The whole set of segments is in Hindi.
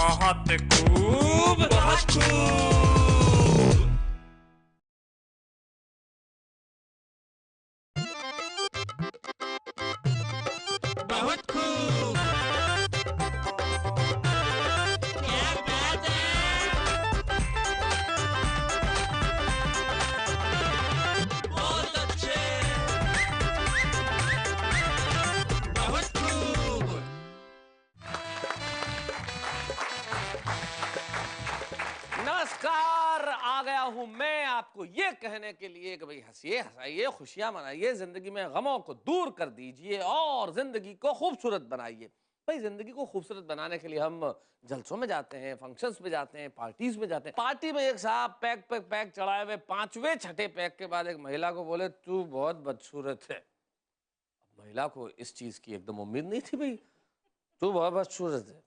बहुत खूब, बहुत खूब। बहुत खूब। क्या बात है? बहुत अच्छे। बहुत खूब। नमस्कार, आ गया हूं मैं आपको ये कहने के लिए कि भाई हंसिए, हंसाइए, खुशियां मनाइए, जिंदगी में गमों को दूर कर दीजिए और जिंदगी को खूबसूरत बनाइए। भाई जिंदगी को खूबसूरत बनाने के लिए हम जलसों में जाते हैं, फंक्शंस में जाते हैं, पार्टीज में जाते हैं। पार्टी में एक साहब पैक पैक पैक चढ़ाए हुए पांचवें छठे पैक के बाद एक महिला को बोले तू बहुत बदसूरत है। महिला को इस चीज की एकदम उम्मीद नहीं थी। भाई तू बहुत बदसूरत है,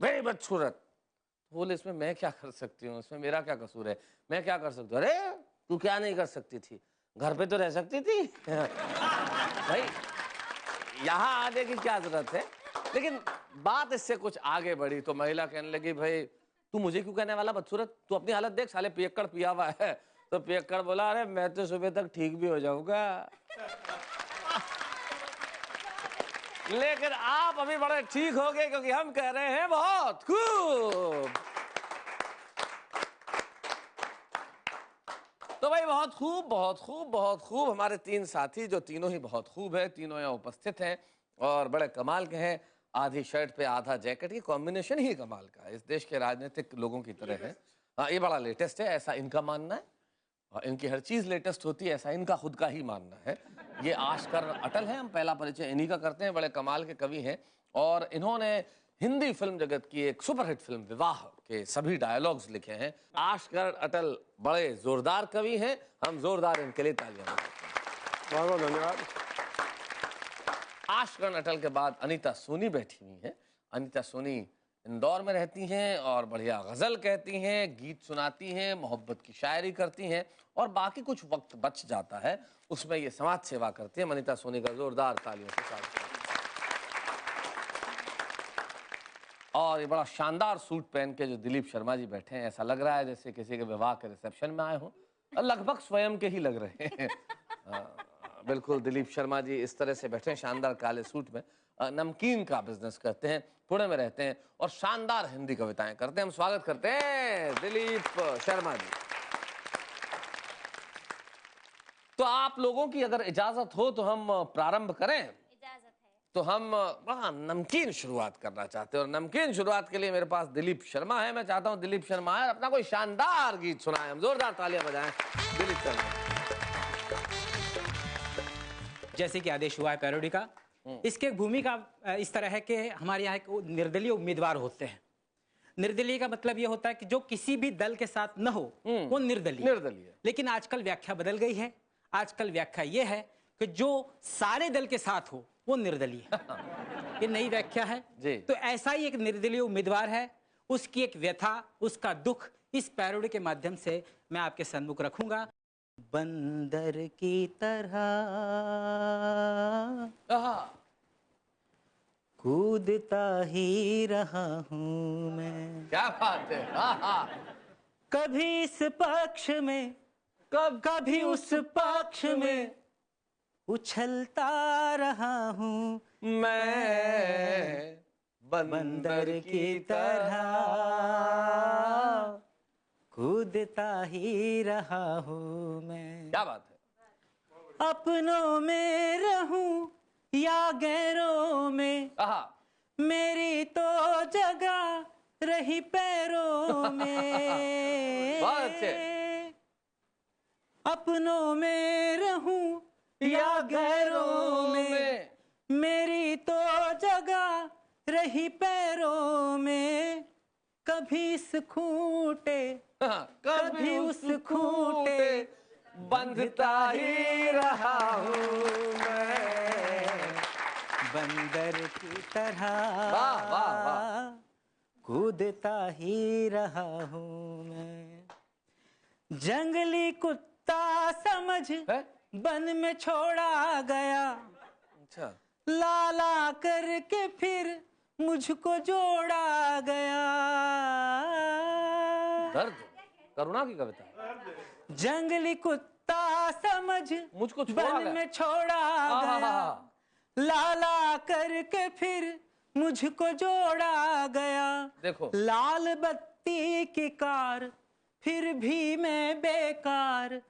वेरी बदसूरत। बोले इसमें मैं क्या कर सकती हूँ, इसमें मेरा क्या कसूर है, मैं क्या कर सकती हूँ? अरे तू क्या नहीं कर सकती थी, घर पे तो रह सकती थी। भाई यहाँ आने की क्या जरूरत है। लेकिन बात इससे कुछ आगे बढ़ी तो महिला कहने लगी भाई तू मुझे क्यों कहने वाला बदसूरत, तू अपनी हालत देख, साले पियक्कड़ पिया हुआ है। तो पियक्कड़ बोला अरे मैं तो सुबह तक ठीक भी हो जाऊंगा। लेकिन आप अभी बड़े ठीक हो गए क्योंकि हम कह रहे हैं बहुत खूब। तो भाई बहुत खूब, बहुत खूब, बहुत खूब। हमारे तीन साथी जो तीनों ही बहुत खूब है, तीनों यहाँ उपस्थित हैं और बड़े कमाल के हैं। आधी शर्ट पे आधा जैकेट, ये कॉम्बिनेशन ही कमाल का है, इस देश के राजनीतिक लोगों की तरह है। हाँ ये बड़ा लेटेस्ट है, ऐसा इनका मानना है। और इनकी हर चीज लेटेस्ट होती है, ऐसा इनका खुद का ही मानना है। ये आश्कर अटल हैं, हम पहला परिचय इन्हीं का करते हैं। बड़े कमाल के कवि हैं और इन्होंने हिंदी फिल्म जगत की एक सुपरहिट फिल्म विवाह के सभी डायलॉग्स लिखे हैं। आश्कर अटल बड़े जोरदार कवि हैं, हम जोरदार इनके लिए तालियां बजाते हैं। बहुत बहुत धन्यवाद। आश्कर अटल के बाद अनीता सोनी बैठी हुई हैं। अनीता सोनी इंदौर में रहती हैं और बढ़िया गजल कहती हैं, गीत सुनाती हैं, मोहब्बत की शायरी करती हैं और बाकी कुछ वक्त बच जाता है उसमें ये समाज सेवा करती है। अनीता सोनी का जोरदार तालियों से स्वागत करते हैं। और ये बड़ा शानदार सूट पहन के जो दिलीप शर्मा जी बैठे हैं, ऐसा लग रहा है जैसे किसी के विवाह के रिसेप्शन में आए हों, लगभग स्वयं के ही लग रहे हैं। बिल्कुल दिलीप शर्मा जी इस तरह से बैठे हैं शानदार काले सूट में। नमकीन का बिजनेस करते हैं, पुणे में रहते हैं और शानदार हिंदी कविताएं करते हैं। हम स्वागत करते हैं दिलीप शर्मा जी। तो आप लोगों की अगर इजाजत हो तो हम प्रारंभ करें। इजाजत है। तो हम बड़ा नमकीन शुरुआत करना चाहते हैं और नमकीन शुरुआत के लिए मेरे पास दिलीप शर्मा है। मैं चाहता हूं दिलीप शर्मा है अपना कोई शानदार गीत सुनाएं, हम जोरदार तालियां बजाएं दिलीप शर्मा। जैसे कि आदेश हुआ है पैरोडी का, इसके भूमिका इस तरह है कि हमारे यहाँ एक निर्दलीय उम्मीदवार होते हैं। निर्दलीय का मतलब ये होता है कि जो किसी भी दल के साथ न हो वो निर्दलीय। लेकिन आजकल व्याख्या बदल गई है। आजकल व्याख्या ये है कि जो सारे दल के साथ हो वो निर्दलीय। ये नई व्याख्या है जी। तो ऐसा ही एक निर्दलीय उम्मीदवार है, उसकी एक व्यथा, उसका दुख इस पैरोडी के माध्यम से मैं आपके सम्मुख रखूंगा। बंदर की तरह कूदता ही रहा हूं मैं। क्या बात है। कभी इस पक्ष में कभी उस पक्ष में उछलता रहा हूं मैं बंदर की तरह कूदता ही रहा हूं मैं। क्या बात है। अपनों में रहूं या गैरों में, मेरी तो जगह रही पैरों में। बहुत अच्छे। अपनों में रहूं या गैरों में, मेरी तो जगह रही पैरों में। कभी इस खूंटे कभी उस खूंटे बंधता ही रहा हूँ मैं बंदर की तरह। वाह वाह वाह। कूदता ही रहा हूँ मैं। जंगली कुत्ता समझ वन में छोड़ा गया, अच्छा। लाला करके फिर मुझको जोड़ा गया। दर्द, करुणा की कविता। जंगली कुत्ता समझ मुझको छोड़ा वन गया। में छोड़ा गया, लाला करके फिर मुझको जोड़ा गया। देखो। लाल बत्ती की कार फिर भी मैं बेकार,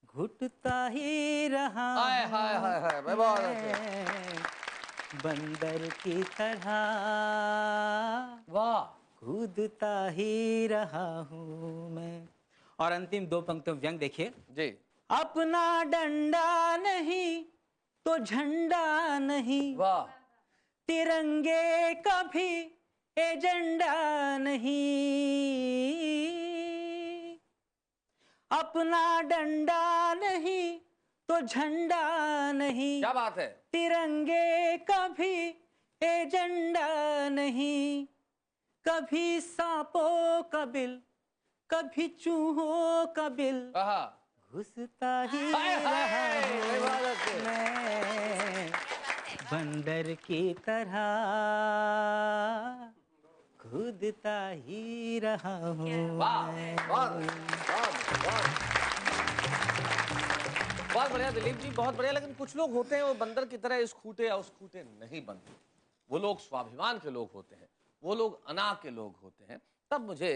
घुटता ही रहा हाय हाय हाय हाय भाई, बहुत अच्छे। मैं बंदर की तरह वाह, कूदता ही रहा हूँ मैं। और अंतिम दो पंक्तियों व्यंग देखिए। जी। अपना डंडा नहीं तो झंडा नहीं, वाह, तिरंगे का भी एजेंडा नहीं। अपना डंडा नहीं तो झंडा नहीं, क्या बात है। तिरंगे का भी एजेंडा नहीं। कभी सांपों का बिल, कभी चूहों का बिल, कहा। घुसता ही हाय रहा हाय, भाई, हूँ बहुत अच्छे। मैं बंदर की तरह कूदता ही रहा हूँ वाह, मैं। बहुत बहुत बढ़िया दिलीप जी, बहुत बढ़िया। लेकिन कुछ लोग होते हैं वो बंदर की तरह इस खूटे या उस खूटे नहीं बनते। वो लोग स्वाभिमान के लोग होते हैं, वो लोग अना के लोग होते हैं। तब मुझे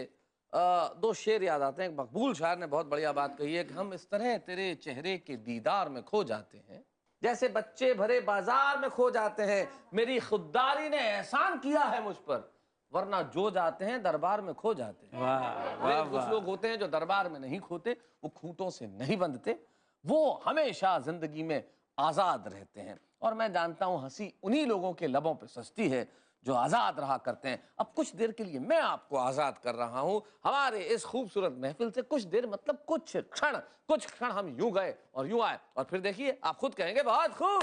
दो शेर याद आते हैं। एक मकबूल शायर ने बहुत बढ़िया बात कही है कि हम इस तरह तेरे चेहरे के दीदार में खो जाते हैं जैसे बच्चे भरे बाजार में खो जाते हैं। मेरी खुददारी ने एहसान किया है मुझ पर, वरना जो जाते हैं दरबार में खो जाते हैं। वाह लेकिन कुछ लोग होते हैं जो दरबार में नहीं खोते, वो खूंटों से नहीं बंधते, वो हमेशा जिंदगी में आजाद रहते हैं। और मैं जानता हूं हंसी उन्हीं लोगों के लबों पे सजती है जो आजाद रहा करते हैं। अब कुछ देर के लिए मैं आपको आजाद कर रहा हूं हमारे इस खूबसूरत महफिल से। कुछ देर मतलब कुछ क्षण हम यूं गए और यूं आए, और फिर देखिए आप खुद कहेंगे बहुत खूब।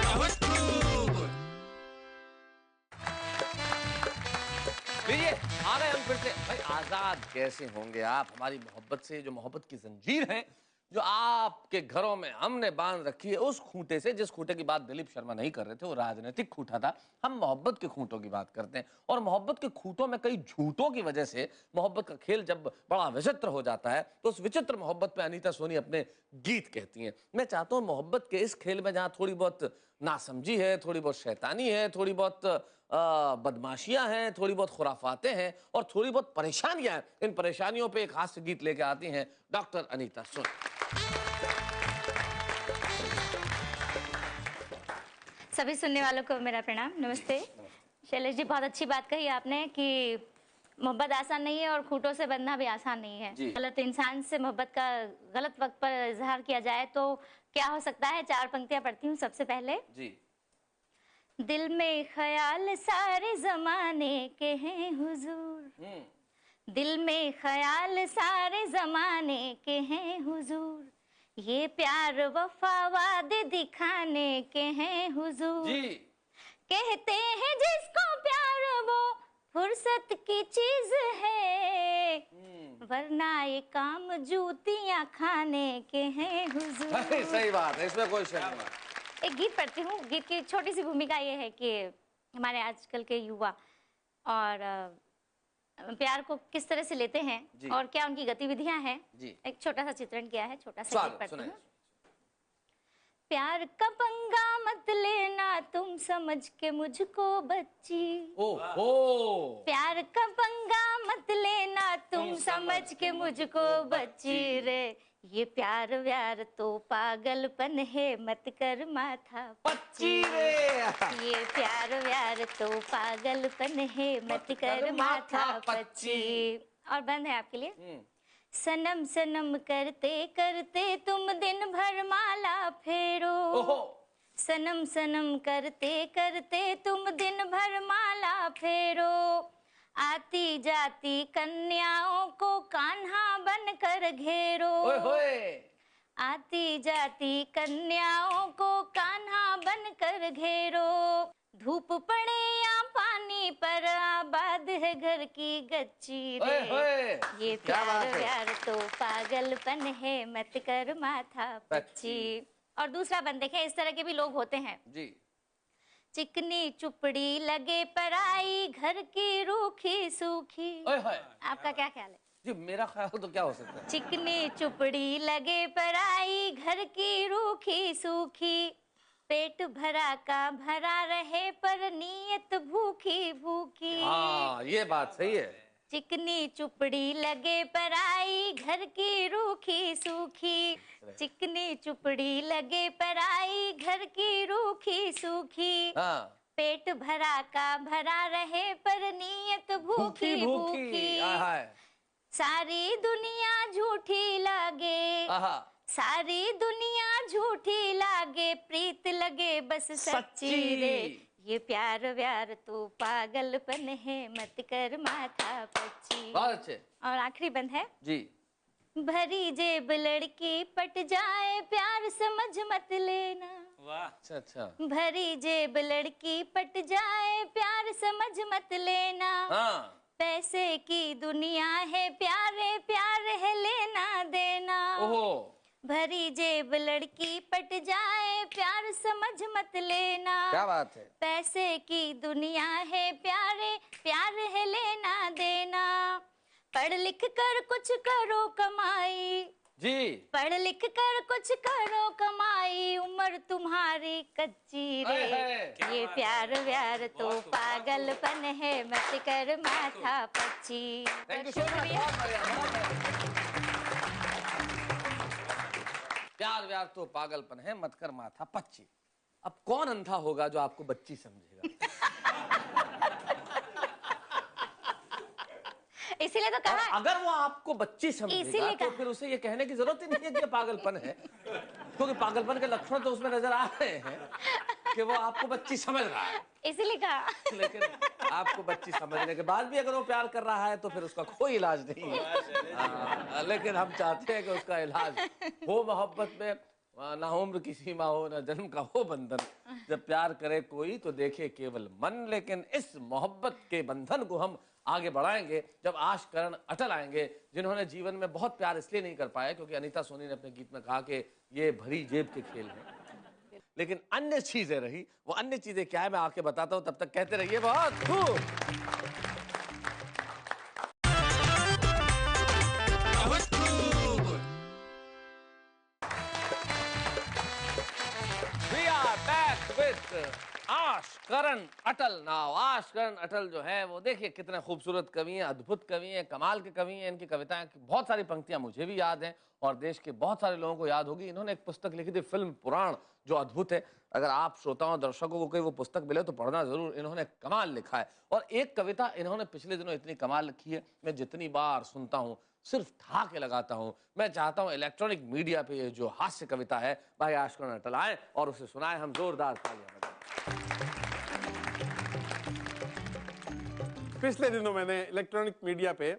बहुत खूब। लीजिए आ गए हम फिर से। भाई आजाद कैसे होंगे आप हमारी मोहब्बत से, जो मोहब्बत की जंजीर है जो आपके घरों में हमने बांध रखी है, उस खूंटे से। जिस खूंटे की बात दिलीप शर्मा नहीं कर रहे थे वो राजनीतिक खूंटा था, हम मोहब्बत के खूंटों की बात करते हैं। और मोहब्बत के खूंटों में कई झूठों की वजह से मोहब्बत का खेल जब बड़ा विचित्र हो जाता है तो उस विचित्र मोहब्बत पे अनीता सोनी अपने गीत कहती हैं। मैं चाहता हूँ मोहब्बत के इस खेल में जहाँ थोड़ी बहुत नासमझी है, थोड़ी बहुत शैतानी है, थोड़ी बहुत बदमाशियां हैं, थोड़ी बहुत खुराफातें हैं और थोड़ी बहुत परेशानियां हैं, इन परेशानियों पे एक हास्य गीत लेके आती हैं डॉक्टर अनीता सोनी। सभी सुनने वालों को मेरा प्रणाम, नमस्ते। शैलेश जी, बहुत अच्छी बात कही आपने कि मोहब्बत आसान नहीं है और खूंटों से बंधना भी आसान नहीं है। जी। गलत इंसान से मोहब्बत का गलत वक्त पर इजहार किया जाए तो क्या हो सकता है। चार पंक्तियां पढ़ती हूँ सबसे पहले। जी। दिल में ख्याल सारे जमाने के हैं हुजूर, दिल में ख्याल सारे जमाने के हैं हुजूर, ये प्यार वफा वादे दिखाने के हैं हुजूर। जी। कहते हैं जिसको प्यार वो फुर्सत की चीज है, वरना ये काम जूतियां खाने के हैं हुजूर। सही बात है, इसमें कोई शक नहीं। एक गीत पढ़ती हूँ। गीत की छोटी सी भूमिका ये है कि हमारे आजकल के युवा और प्यार को किस तरह से लेते हैं और क्या उनकी गतिविधियां हैं। एक छोटा सा चित्रण किया है, छोटा सा गीत पढ़ती हूँ। प्यार का पंगा मत लेना तुम समझ के मुझको बच्ची, प्यार का पंगा मत लेना तुम समझ के मुझको बच्ची रे, ये प्यार व्यार तो पागलपन है मत कर माथा पच्ची रे, ये प्यार व्यार तो पागलपन है मत कर माथा पच्ची। और बंद है आपके लिए। सनम सनम करते करते तुम दिन भर माला फेरो, सनम सनम करते करते तुम दिन भर माला फेरो, आती जाती कन्याओं को कान्हा बनकर घेरो, आती जाती कन्याओं को कान्हा बनकर घेरो, धूप पड़े या पानी पर आबाद है घर की गच्ची रे, ये प्यार व्यार तो पागलपन है मत कर माथा पच्ची। और दूसरा बंद देखें, इस तरह के भी लोग होते हैं जी। चिकनी चुपड़ी लगे पराई, घर की रूखी सूखी। आपका क्या ख्याल है जी? मेरा ख्याल तो क्या हो सकता है? चिकनी चुपड़ी लगे पराई, घर की रूखी सूखी, पेट भरा का भरा रहे पर नीयत भूखी भूखी। हाँ, ये बात सही है। चिकनी चुपड़ी लगे पराई, घर की रूखी सूखी, चिकनी चुपड़ी लगे पराई, घर की रूखी सूखी, हाँ। पेट भरा का भरा रहे पर नीयत भूखी भूखी। सारी दुनिया झूठी लगे, सारी दुनिया झूठी लागे, प्रीत लगे बस सच्ची रे, ये प्यार व्यार तो पागलपन है, मत कर माथा पच्ची। बहुत अच्छे। और आखिरी बंद है जी। भरी जेब लड़की पट जाए, प्यार समझ मत लेना। वाह, अच्छा अच्छा। भरी जेब लड़की पट जाए, प्यार समझ मत लेना। हाँ। पैसे की दुनिया है प्यारे, प्यार है लेना देना। ओहो। भरी जेब लड़की पट जाए, प्यार समझ मत लेना। क्या बात है? पैसे की दुनिया है प्यारे, प्यार है लेना देना। पढ़ लिख कर कुछ करो कमाई जी, पढ़ लिख कर कुछ करो कमाई, उम्र तुम्हारी कच्ची रे, ये प्यार व्यार तो पागलपन है, मत कर माथा पच्ची। शुक्रिया। प्यार व्यार तो पागलपन है, मत कर माथा पच्ची। अब कौन अंधा होगा जो आपको बच्ची समझेगा? इसीलिए तो कहा। अगर वो आपको बच्ची समझेगा तो फिर उसे ये कहने की जरूरत ही नहीं है कि पागलपन है, क्योंकि पागलपन के लक्षण तो उसमें नजर आ रहे हैं कि वो आपको बच्ची समझ रहा है। इसीलिए कहा। लेकिन आपको बच्ची समझने के बाद भी अगर वो प्यार कर रहा है तो फिर उसका कोई इलाज नहीं है। लेकिन हम चाहते हैं कि उसका इलाज हो मोहब्बत में, ना उम्र की सीमा हो, ना जन्म का हो बंधन। जब प्यार करे कोई तो देखे केवल मन, लेकिन इस मोहब्बत के बंधन को हम आगे बढ़ाएंगे जब आश करण अटल आएंगे, जिन्होंने जीवन में बहुत प्यार इसलिए नहीं कर पाए क्योंकि अनीता सोनी ने अपने गीत में कहा कि ये भरी जेब के खेल हैं, लेकिन अन्य चीजें रही। वो अन्य चीजें क्या है मैं आके बताता हूं, तब तक कहते रहिए बहुत खूब। We are back with आश करण अटल नाउ। आश करण अटल जो है वो देखिए कितने खूबसूरत कवि हैं, अद्भुत कवि हैं, कमाल के कवि हैं। इनकी कविताएं की बहुत सारी पंक्तियां मुझे भी याद हैं और देश के बहुत सारे लोगों को याद होगी। इन्होंने एक पुस्तक लिखी थी फिल्म पुराण, जो अद्भुत है। अगर आप श्रोताओं दर्शकों को कोई वो पुस्तक मिले तो पढ़ना जरूर। इन्होंने कमाल लिखा है। और एक कविता इन्होंने पिछले दिनों इतनी कमाल लिखी है, मैं जितनी बार सुनता हूँ सिर्फ ठहाके लगाता हूँ। मैं चाहता हूँ इलेक्ट्रॉनिक मीडिया पे ये जो हास्य कविता है भाई आश करण अटल आए और उसे सुनाए। हम जोरदार तालियां बजाएं। पिछले दिनों मैंने इलेक्ट्रॉनिक मीडिया पे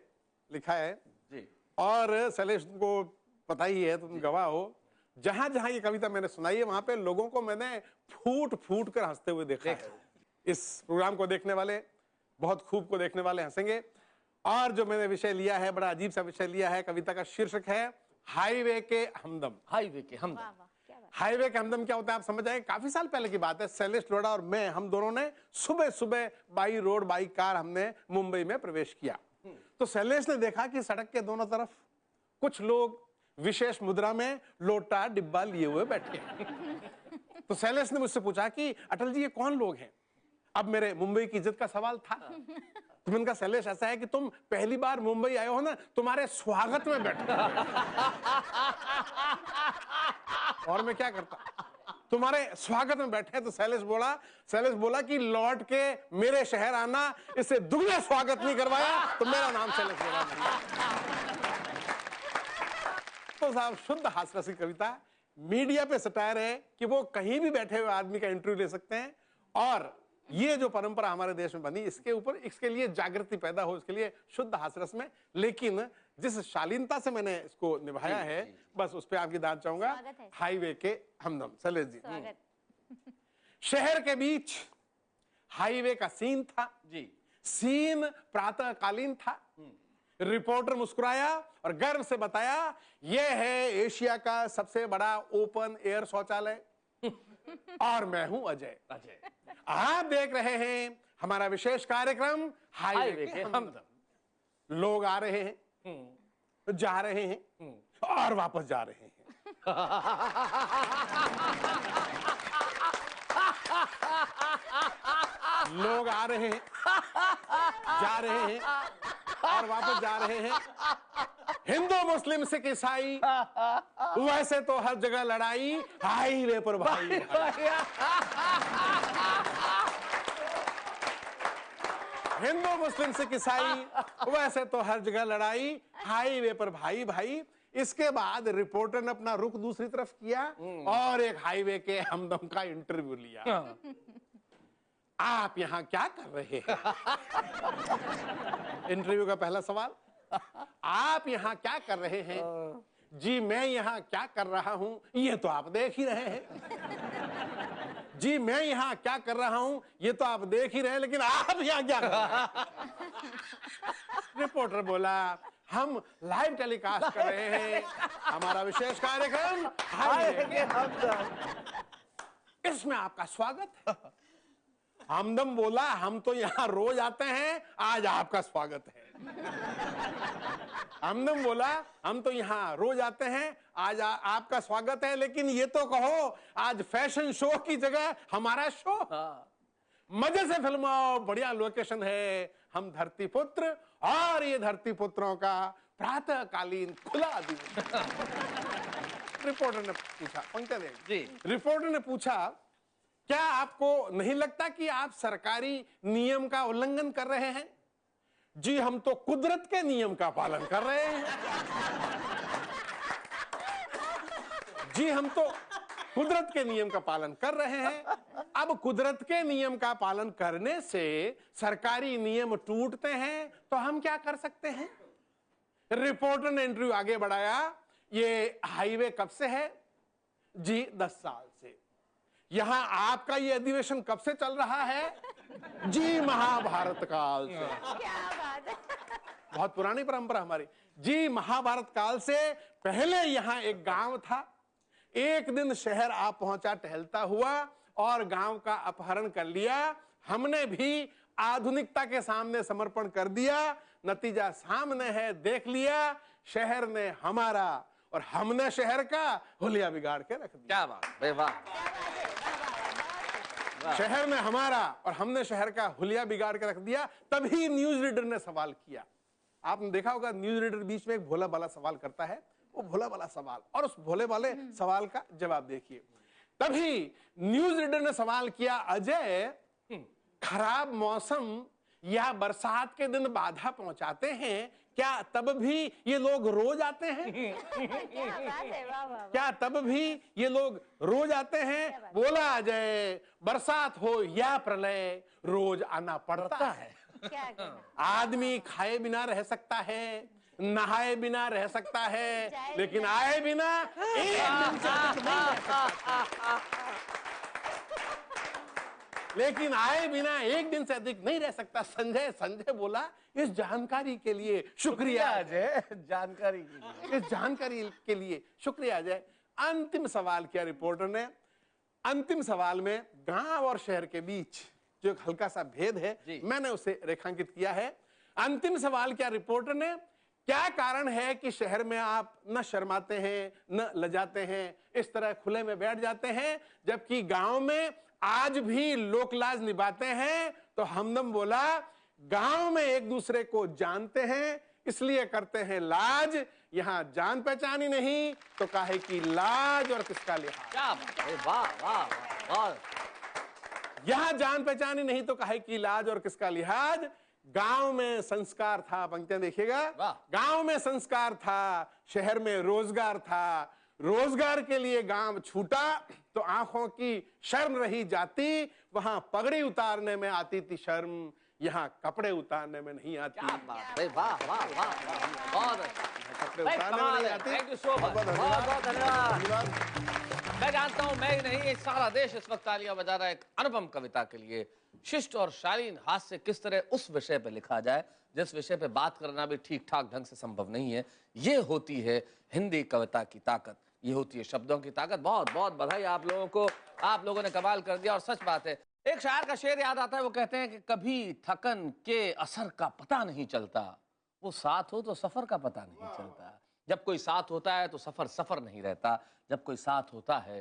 लिखा है जी, और शैलेश को पता ही है, तुम गवाह हो, जहां जहां ये कविता मैंने सुनाई है वहां पे लोगों को मैंने फूट फूट कर हंसते हुए देखा है। इस प्रोग्राम को देखने वाले, बहुत खूब को देखने वाले हंसेंगे। और जो मैंने विषय लिया है, बड़ा अजीब सा विषय लिया है। कविता का शीर्षक है हाईवे के हमदम। हाईवे के हमदम। हाईवे के हमदम क्या होता है आप समझ आए। काफी साल पहले की बात है, शैलेश लोढ़ा और मैं, हम दोनों ने सुबह सुबह बाई रोड बाई कार हमने मुंबई में प्रवेश किया। तो शैलेश ने देखा कि सड़क के दोनों तरफ कुछ लोग विशेष मुद्रा में लोटा डिब्बा लिए हुए बैठे। तो शैलेश ने मुझसे पूछा कि अटल जी ये कौन लोग हैं। अब मेरे मुंबई की इज्जत का सवाल था। तो मैंने कहा शैलेश ऐसा है कि तुम पहली बार मुंबई आए हो ना, तुम्हारे स्वागत में बैठे। और मैं क्या करता, तुम्हारे स्वागत में बैठे। तो शैलेश बोला कि लौट के मेरे शहर आना, इससे दुगना स्वागत नहीं करवाया तो मेरा नाम शैलेश बोला नहीं। तो साहब शुद्ध हास्यरसिक कविता। मीडिया पे सटायर है कि वो कहीं भी बैठे हुए आदमी का इंटरव्यू ले सकते हैं। और ये जो परंपरा हमारे देश में बनी, इसके लिए जागृति पैदा हो, इसके लिए शुद्ध हास्यरस में, लेकिन जिस शालीनता से मैंने इसको निभाया है, बस उस पर आपकी दाद चाहूंगा। हाईवे के हमदम। शैलेश जी। शहर के बीच हाईवे का सीन था जी। सीन प्रातःकालीन था। रिपोर्टर मुस्कुराया और गर्व से बताया, यह है एशिया का सबसे बड़ा ओपन एयर शौचालय और मैं हूं अजय। आप देख रहे हैं हमारा विशेष कार्यक्रम हाईवे के हमदम। लोग आ रहे हैं, जा रहे हैं और वापस जा रहे हैं। लोग आ रहे हैं, जा रहे हैं और वापस जा रहे हैं। हिंदू मुस्लिम सिख ईसाई, वैसे तो हर जगह लड़ाई, हाईवे पर भाई। हिंदू मुस्लिम सिख ईसाई, वैसे तो हर जगह लड़ाई, हाईवे पर भाई भाई। इसके बाद रिपोर्टर ने अपना रुख दूसरी तरफ किया और एक हाईवे के हमदम का इंटरव्यू लिया। आप यहाँ क्या कर रहे हैं? इंटरव्यू का पहला सवाल, आप यहाँ क्या कर रहे हैं? जी मैं यहाँ क्या कर रहा हूँ ये तो आप देख ही रहे हैं। जी मैं यहाँ क्या कर रहा हूँ ये तो आप देख ही रहे हैं, लेकिन आप यहाँ क्या कर रहे हैं? रिपोर्टर बोला, हम लाइव टेलीकास्ट कर रहे हैं हमारा विशेष कार्यक्रम हाईवे के हमदम, इसमें आपका स्वागत है। हमदम बोला, हम तो यहाँ रोज आते हैं, आज आपका स्वागत है। हमदम बोला, हम तो यहाँ रोज आते हैं, आज आपका स्वागत है, लेकिन ये तो कहो आज फैशन शो की जगह हमारा शो। मजे से फिल्माओ, बढ़िया लोकेशन है, हम धरती पुत्र और ये धरती पुत्रों का प्रातःकालीन खुला दिन। रिपोर्टर ने पूछा, पंकज जी, रिपोर्टर ने पूछा, क्या आपको नहीं लगता कि आप सरकारी नियम का उल्लंघन कर रहे हैं? जी हम तो कुदरत के नियम का पालन कर रहे हैं। जी हम तो कुदरत के नियम का पालन कर रहे हैं। अब कुदरत के नियम का पालन करने से सरकारी नियम टूटते हैं तो हम क्या कर सकते हैं? रिपोर्टर ने इंटरव्यू आगे बढ़ाया, ये हाईवे कब से है? जी 10 साल से। यहां आपका ये अधिवेशन कब से चल रहा है? जी महाभारत काल से। क्या बात है। बहुत पुरानी परंपरा हमारी। जी महाभारत काल से पहले यहां एक गांव था। एक दिन शहर आ पहुंचा टहलता हुआ और गांव का अपहरण कर लिया। हमने भी आधुनिकता के सामने समर्पण कर दिया। नतीजा सामने है, देख लिया। शहर ने हमारा और हमने शहर का हुलिया बिगाड़ के रख दिया। क्या बात, वाह। शहर ने हमारा और हमने शहर का हुलिया बिगाड़ के रख दिया। तभी न्यूज रीडर ने सवाल किया। आपने देखा होगा न्यूज रीडर बीच में एक भोला भाला सवाल करता है, वो भोला भाला सवाल, और उस भोले भाले सवाल का जवाब देखिए। तभी न्यूज रीडर ने सवाल किया, अजय खराब मौसम या बरसात के दिन बाधा पहुंचाते हैं, क्या तब भी ये लोग रोज आते हैं? क्या बात है, वाह वाह। क्या तब भी ये लोग रोज आते हैं? बोला अजय, बरसात हो या प्रलय रोज आना पड़ता है। क्या कहना? आदमी खाए बिना रह सकता है, नहाए बिना रह सकता है, लेकिन आए बिना एक दिन से अधिक नहीं रह सकता। लेकिन आए बिना एक दिन से अधिक नहीं रह सकता। संजय बोला, इस जानकारी के लिए शुक्रिया अजय। जानकारी के लिए, इस जानकारी के लिए शुक्रिया अजय। अंतिम सवाल किया रिपोर्टर ने। अंतिम सवाल में गांव और शहर के बीच जो एक हल्का सा भेद है, मैंने उसे रेखांकित किया है। अंतिम सवाल किया रिपोर्टर ने, क्या कारण है कि शहर में आप न शर्माते हैं, न लजाते हैं, इस तरह खुले में बैठ जाते हैं, जबकि गांव में आज भी लोक लाज निभाते हैं? तो हमदम बोला, गांव में एक दूसरे को जानते हैं, इसलिए करते हैं लाज। यहां जान पहचानी नहीं तो काहे की लाज और किसका लिहाज। क्या बात है, वाह वाह वाह। यहां जान पहचानी नहीं तो काहे की लाज और किसका लिहाज। गांव में संस्कार था, पंक्तियां देखिएगा। गांव में संस्कार था, शहर में रोजगार था। रोजगार के लिए गांव छूटा तो आंखों की शर्म रही जाती। वहां पगड़ी उतारने में आती थी शर्म, यहाँ कपड़े उतारने में नहीं आती। क्या बात है, वाह वाह वाह, बहुत अच्छा। कपड़े उतारने में नहीं आती। थैंक यू सो मच, बहुत बहुत धन्यवाद। मैं जानता हूं, मैं ही नहीं, ये सारा देश इस वक्त तालियां बजा रहा है एक अनुपम कविता के लिए। शिष्ट और शालीन हास्य किस तरह उस विषय पे लिखा जाए जिस विषय पे बात करना भी ठीक ठाक ढंग से संभव नहीं है। ये होती है हिंदी कविता की ताकत, ये होती है शब्दों की ताकत। बहुत बहुत बधाई आप लोगों को, आप लोगों ने कमाल कर दिया। और सच बात है, एक शायर का शेर याद आता है, वो कहते हैं कि कभी थकन के असर का पता नहीं चलता, वो साथ हो तो सफर का पता नहीं चलता। जब कोई साथ होता है तो सफर सफर नहीं रहता, जब कोई साथ होता है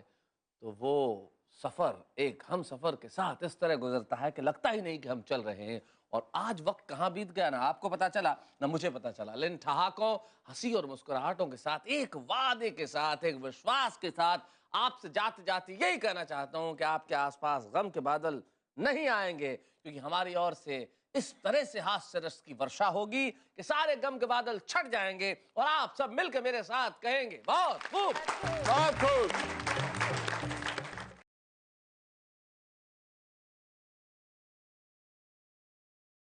तो वो सफर एक हम सफर के साथ इस तरह गुजरता है कि लगता ही नहीं कि हम चल रहे हैं। और आज वक्त कहाँ बीत गया, ना आपको पता चला ना मुझे पता चला, लेकिन ठहाकों, हंसी और मुस्कुराहटों के साथ, एक वादे के साथ, एक विश्वास के साथ आपसे जाते जाते यही कहना चाहता हूं कि आपके आसपास गम के बादल नहीं आएंगे, क्योंकि हमारी ओर से इस तरह से हास्य रस की वर्षा होगी कि सारे गम के बादल छट जाएंगे और आप सब मिलकर मेरे साथ कहेंगे बहुत खूब, बहुत खूब।